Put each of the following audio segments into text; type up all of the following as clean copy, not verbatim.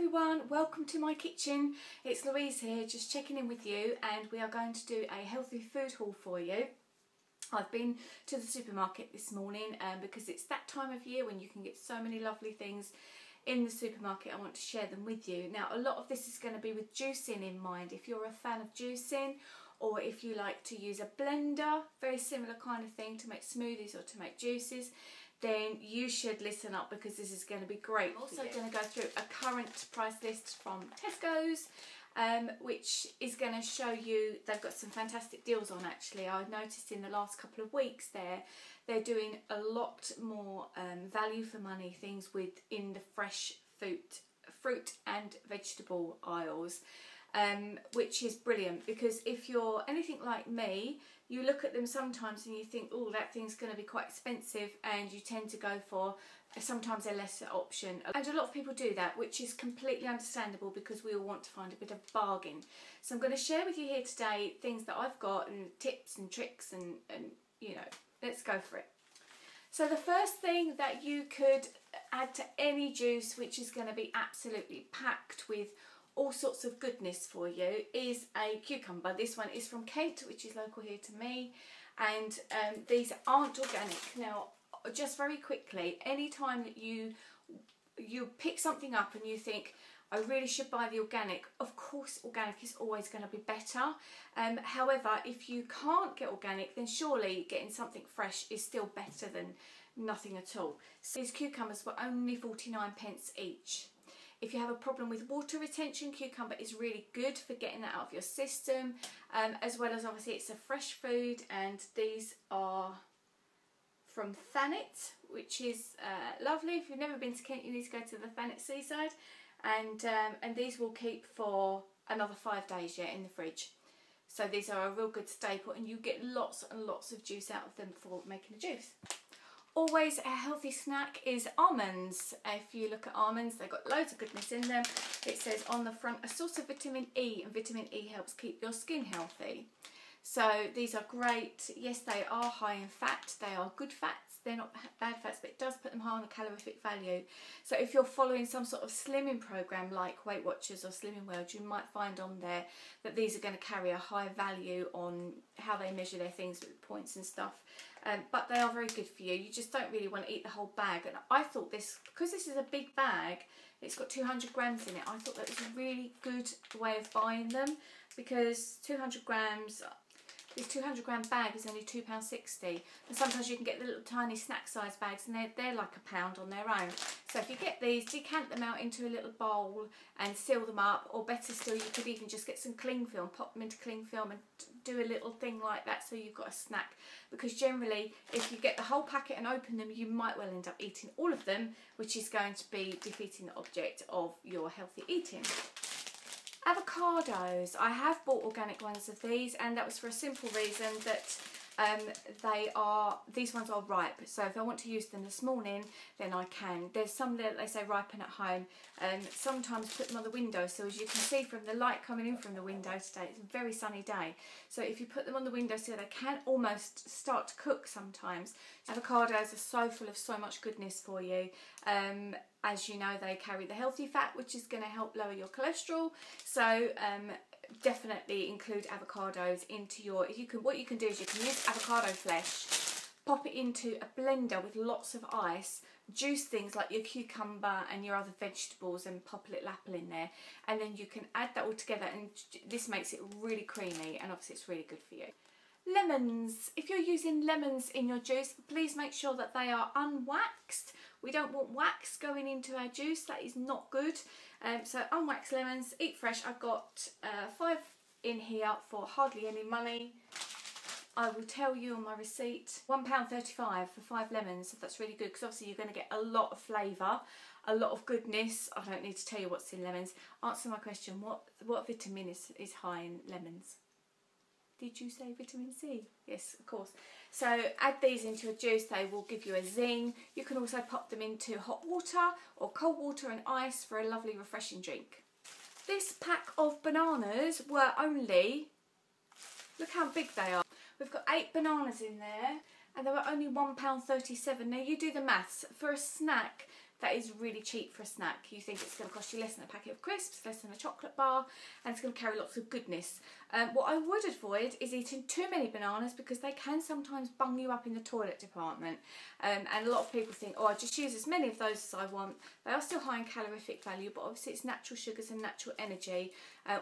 everyone, welcome to my kitchen. It's Louise here, just checking in with you, and we are going to do a healthy food haul for you. I've been to the supermarket this morning because it's that time of year when you can get so many lovely things in the supermarket. I want to share them with you. Now, a lot of this is going to be with juicing in mind. If you're a fan of juicing, or if you like to use a blender, very similar kind of thing to make smoothies or to make juices, then you should listen up because this is going to be great. I'm also going to go through a current price list from Tesco's, which is going to show you, they've got some fantastic deals on actually. I've noticed in the last couple of weeks they're doing a lot more value for money things within the fresh fruit and vegetable aisles. Which is brilliant, because if you're anything like me, you look at them sometimes and you think, oh, that thing's going to be quite expensive, and you tend to go for sometimes a lesser option. And a lot of people do that, which is completely understandable because we all want to find a bit of bargain. So I'm going to share with you here today things that I've got and tips and tricks and you know, let's go for it. So the first thing that you could add to any juice, which is going to be absolutely packed with all sorts of goodness for you, is a cucumber. This one is from Kent, which is local here to me, and these aren't organic. Now, just very quickly, anytime that you pick something up and you think, I really should buy the organic, of course organic is always going to be better. However, if you can't get organic, then surely getting something fresh is still better than nothing at all. So these cucumbers were only 49p each. If you have a problem with water retention, cucumber is really good for getting that out of your system, as well as obviously it's a fresh food, and these are from Thanet, which is lovely. If you've never been to Kent, you need to go to the Thanet seaside, and these will keep for another 5 days yet in the fridge. So these are a real good staple, and you get lots and lots of juice out of them for making a juice. Always a healthy snack is almonds. If you look at almonds, they've got loads of goodness in them. It says on the front, a source of vitamin E, and vitamin E helps keep your skin healthy. So these are great. Yes, they are high in fat. They are good fats. They're not bad fats, but it does put them high on the calorific value. So if you're following some sort of slimming program like Weight Watchers or Slimming World, you might find on there that these are going to carry a high value on how they measure their things with points and stuff. But they are very good for you. You just don't really want to eat the whole bag. And I thought this, because this is a big bag, it's got 200 grams in it, I thought that was a really good way of buying them, because 200 grams, this 200 gram bag is only £2.60, and sometimes you can get the little tiny snack size bags and they're like £1 on their own. So if you get these, decant them out into a little bowl and seal them up, or better still, you could even just get some cling film, pop them into cling film and do a little thing like that so you've got a snack, because generally if you get the whole packet and open them, you might well end up eating all of them, which is going to be defeating the object of your healthy eating. Avocados. I have bought organic ones of these, and that was for a simple reason that these ones are ripe, so if I want to use them this morning, then I can. There's some that they say ripen at home, and sometimes put them on the window. So as you can see from the light coming in from the window today, it's a very sunny day, so if you put them on the window so they can almost start to cook sometimes. Avocados are so full of so much goodness for you. As you know, they carry the healthy fat, which is going to help lower your cholesterol. So definitely include avocados into your, what you can do is you can use avocado flesh, pop it into a blender with lots of ice, juice things like your cucumber and your other vegetables, and pop a little apple in there, and then you can add that all together, and this makes it really creamy, and obviously it's really good for you. Lemons. If you're using lemons in your juice, please make sure that they are unwaxed. We don't want wax going into our juice, that is not good. So unwaxed lemons, eat fresh. I've got 5 in here for hardly any money. I will tell you on my receipt, £1.35 for 5 lemons. So that's really good, because obviously you're going to get a lot of flavour, a lot of goodness. I don't need to tell you what's in lemons. Answer my question, what vitamin is high in lemons? Did you say vitamin C? Yes, of course. So add these into a juice, they will give you a zing. You can also pop them into hot water or cold water and ice for a lovely refreshing drink. This pack of bananas were only, look how big they are. We've got 8 bananas in there, and they were only £1.37. Now you do the maths. For a snack, that is really cheap for a snack. You think it's going to cost you less than a packet of crisps, less than a chocolate bar, and it's going to carry lots of goodness. What I would avoid is eating too many bananas, because they can sometimes bung you up in the toilet department. And a lot of people think, oh, I just use as many of those as I want. They are still high in calorific value, but obviously it's natural sugars and natural energy,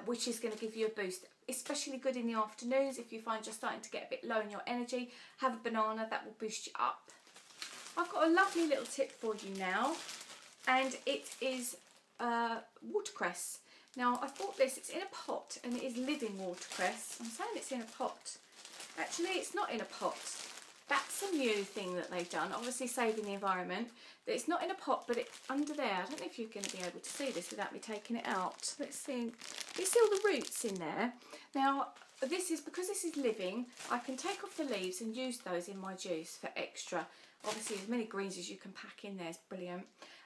which is going to give you a boost. Especially good in the afternoons if you find you're starting to get a bit low in your energy. Have a banana, that will boost you up. I've got a lovely little tip for you now, and it is watercress. Now, I've bought this, it's in a pot, and it is living watercress. I'm saying it's in a pot. Actually, it's not in a pot. That's a new thing that they've done, obviously saving the environment. It's not in a pot, but it's under there. I don't know if you're going to be able to see this without me taking it out. Let's see. You see all the roots in there? Now, this is, because this is living, I can take off the leaves and use those in my juice for extra. Obviously, as many greens as you can pack in there is brilliant.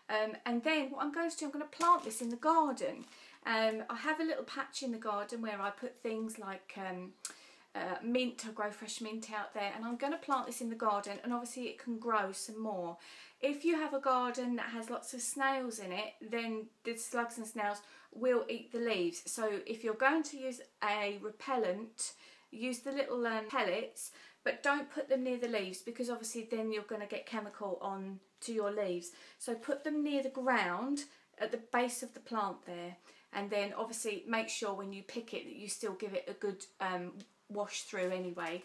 And then what I'm going to do, I'm going to plant this in the garden. I have a little patch in the garden where I put things like mint. I grow fresh mint out there, and I'm going to plant this in the garden, and obviously it can grow some more. If you have a garden that has lots of snails in it, then the slugs and snails will eat the leaves. So if you're going to use a repellent, use the little pellets, but don't put them near the leaves, because obviously then you're going to get chemical on to your leaves. So put them near the ground at the base of the plant there, and then obviously make sure when you pick it that you still give it a good wash through anyway.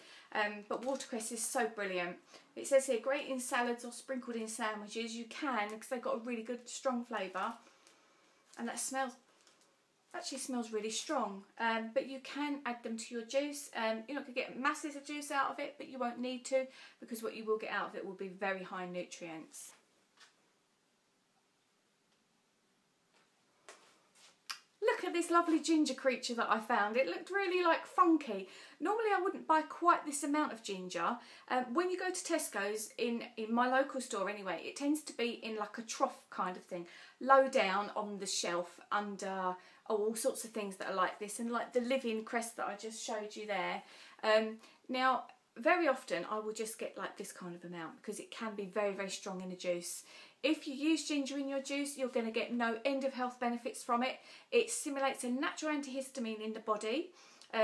But watercress is so brilliant. It says here, great in salads or sprinkled in sandwiches. You can, because they've got a really good strong flavour, and that actually smells really strong. But you can add them to your juice. You're not going to get masses of juice out of it, but you won't need to, because what you will get out of it will be very high in nutrients. Look at this lovely ginger creature that I found. It looked really like funky. Normally I wouldn't buy quite this amount of ginger. When you go to Tesco's, in my local store anyway, it tends to be in like a trough kind of thing, low down on the shelf under all sorts of things that are like this, and like the living crest that I just showed you there. Now, very often I will just get like this kind of amount, because it can be very, very strong in a juice. If you use ginger in your juice, you're going to get no end of health benefits from it. It stimulates a natural antihistamine in the body,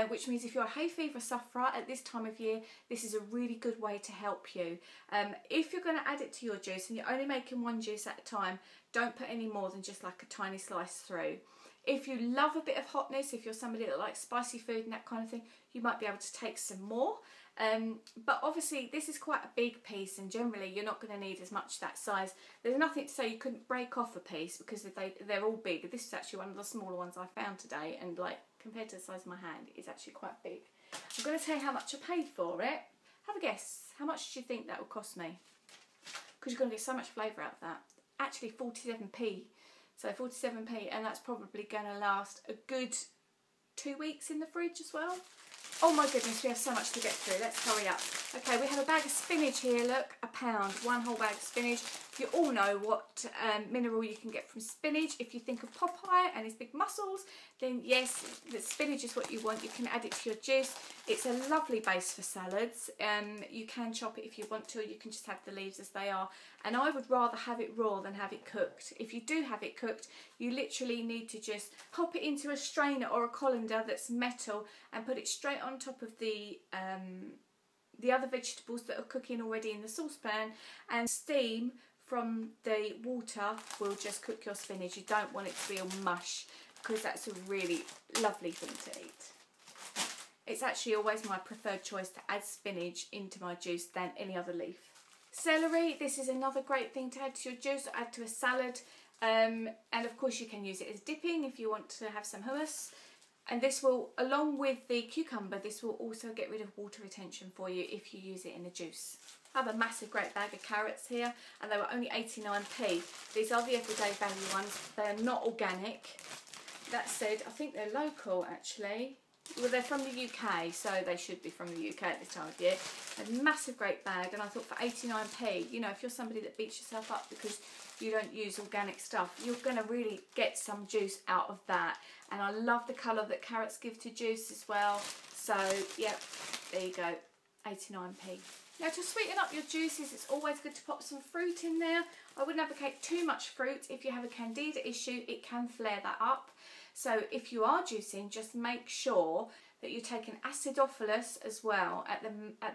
which means if you're a hay fever sufferer at this time of year, this is a really good way to help you. If you're going to add it to your juice and you're only making one juice at a time, don't put any more than just like a tiny slice through. If you love a bit of hotness, if you're somebody that likes spicy food and that kind of thing, you might be able to take some more. But obviously this is quite a big piece, and generally you're not going to need as much that size. There's nothing to say you couldn't break off a piece, because they're all big. This is actually one of the smaller ones I found today, and like compared to the size of my hand, it's actually quite big. I'm going to tell you how much I paid for it. Have a guess. How much do you think that would cost me? Because you're going to get so much flavour out of that. Actually 47p. So 47p, and that's probably going to last a good 2 weeks in the fridge as well. Oh my goodness, we have so much to get through. Let's hurry up. Okay, we have a bag of spinach here, look, £1, one whole bag of spinach. You all know what mineral you can get from spinach. If you think of Popeye and his big muscles, then yes, the spinach is what you want. You can add it to your juice. It's a lovely base for salads. You can chop it if you want to, or you can just have the leaves as they are. And I would rather have it raw than have it cooked. If you do have it cooked, you literally need to just pop it into a strainer or a colander that's metal and put it straight on top of the other vegetables that are cooking already in the saucepan, and steam from the water will just cook your spinach. You don't want it to be all mush, because that's a really lovely thing to eat. It's actually always my preferred choice to add spinach into my juice than any other leaf. Celery, this is another great thing to add to your juice, or add to a salad. And of course you can use it as dipping if you want to have some hummus. And this will, along with the cucumber, this will also get rid of water retention for you if you use it in a juice. I have a massive great bag of carrots here, and they were only 89p. These are the everyday value ones. They are not organic. That said, I think they're local actually. Well, they're from the UK, so they should be from the UK at this time of year. A massive great bag, and I thought for 89p, you know, if you're somebody that beats yourself up because you don't use organic stuff, you're going to really get some juice out of that. And I love the colour that carrots give to juice as well. So, yep, there you go, 89p. Now to sweeten up your juices, it's always good to pop some fruit in there. I wouldn't advocate too much fruit. If you have a candida issue, it can flare that up. So if you are juicing, just make sure that you're taking acidophilus as well at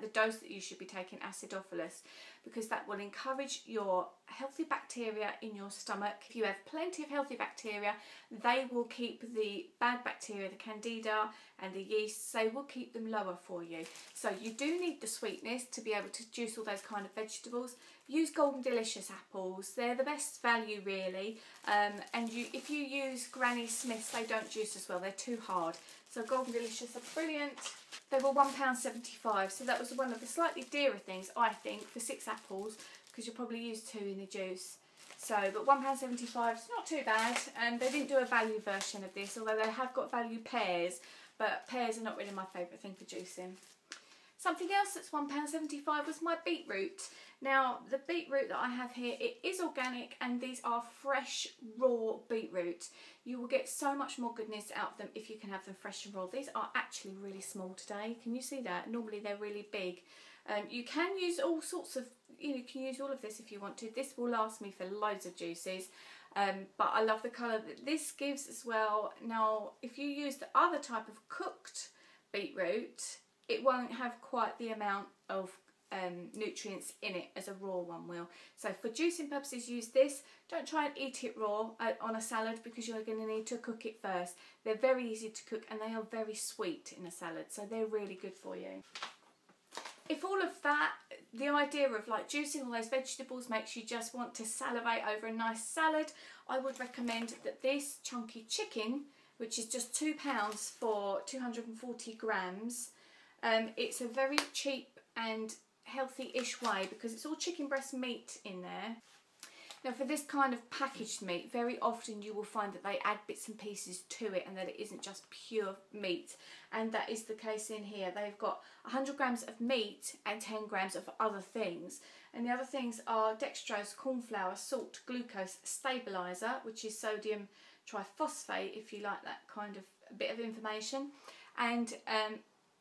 the dose that you should be taking acidophilus, because that will encourage your healthy bacteria in your stomach. If you have plenty of healthy bacteria, they will keep the bad bacteria, the candida and the yeasts, they will keep them lower for you. So you do need the sweetness to be able to juice all those kind of vegetables. Use Golden Delicious apples, they're the best value really, and if you use Granny Smiths, they don't juice as well, they're too hard. So Golden Delicious are brilliant. They were £1.75, so that was one of the slightly dearer things, I think, for 6 apples, because you'll probably use 2 in the juice. So, but £1.75 is not too bad. They didn't do a value version of this, although they have got value pears, but pears are not really my favourite thing for juicing. Something else that's £1.75 was my beetroot. Now, the beetroot that I have here, it is organic, and these are fresh, raw beetroot. You will get so much more goodness out of them if you can have them fresh and raw. These are actually really small today. Can you see that? Normally they're really big. You can use all sorts of, you can use all of this if you want to. This will last me for loads of juices. But I love the colour that this gives as well. Now, if you use the other type of cooked beetroot, it won't have quite the amount of nutrients in it as a raw one will. So for juicing purposes, use this. Don't try and eat it raw on a salad, because you're going to need to cook it first. They're very easy to cook, and they are very sweet in a salad, so they're really good for you. If all of that, the idea of like juicing all those vegetables makes you just want to salivate over a nice salad, I would recommend that this chunky chicken, which is just £2 for 240 grams, it's a very cheap and healthy-ish way, because it's all chicken breast meat in there. Now for this kind of packaged meat, very often you will find that they add bits and pieces to it, and that it isn't just pure meat, and that is the case in here. They've got 100 grams of meat and 10 grams of other things, and the other things are dextrose, corn flour, salt, glucose, stabiliser, which is sodium triphosphate, if you like that kind of bit of information, and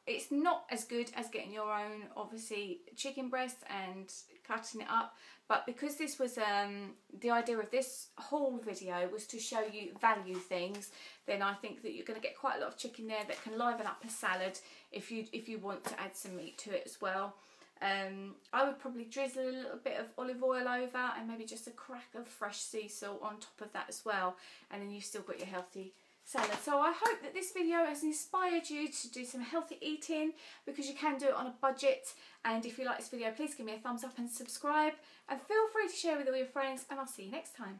it's not as good as getting your own, obviously, chicken breast and cutting it up. But because this was, the idea of this whole video was to show you value things, then I think that you're going to get quite a lot of chicken there that can liven up a salad if you want to add some meat to it as well. I would probably drizzle a little bit of olive oil over, and maybe just a crack of fresh sea salt on top of that as well. And then you've still got your healthy salad. So I hope that this video has inspired you to do some healthy eating, because you can do it on a budget. And if you like this video, please give me a thumbs up and subscribe, and feel free to share with all your friends, and I'll see you next time.